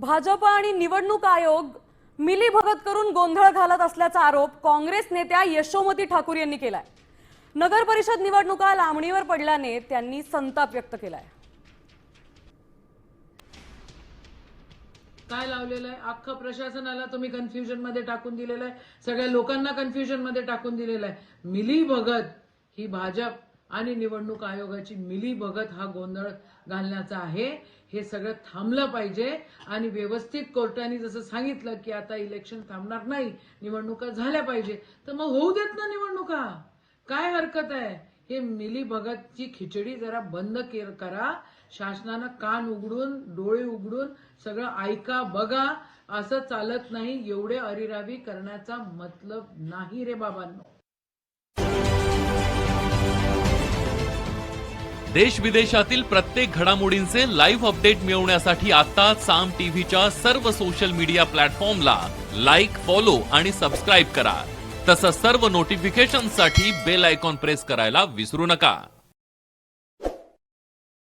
भाजप आणि निवडणूक आयोग मिलीभगत करून गोंधळ घालत असल्याचा आरोप काँग्रेस नेत्या यशोमती ठाकूर यांनी केलाय। नगर परिषद निवडणुका लांबणीवर पडल्याने त्यांनी संताप व्यक्त केलाय। काय लावलेलं आहे? अख्खा प्रशासनाला तुम्ही कन्फ्युजन मध्ये टाकून दिलेलं आहे, सगळ्या लोकांना कन्फ्युजन मध्ये टाकून दिलेलं आहे। मिलीभगत ही भाजप आणि निवडणूक आयोगाची मिलीभगत हा गोंधळ घालण्याचा आहे। हे सगळं थांबलं पाहिजे आणि व्यवस्थित कोर्टाने जसं सांगितलं की आता इलेक्शन थांबणार नाही, निवडणुका झाल्या पाहिजे, तर मग होऊ देत ना निवडणुका, काय हरकत आहे? हे मिलीभगतची खिचडी जरा बंद करा। शासनानं कान उघडून डोळे उघडून सगळं ऐका बघा, असं चालत नाही। एवढे अरिरावी करण्याचा मतलब नाही रे बाबांनो। देश विदेशातील प्रत्येक घडामोडींचे लाईव्ह अपडेट मिळवण्यासाठी आता साम टीव्हीच्या सर्व सोशल मीडिया प्लॅटफॉर्मला लाईक, फॉलो आणि सबस्क्राईब करा। तसंच सर्व नोटिफिकेशनसाठी बेल आयकॉन प्रेस करायला विसरू नका।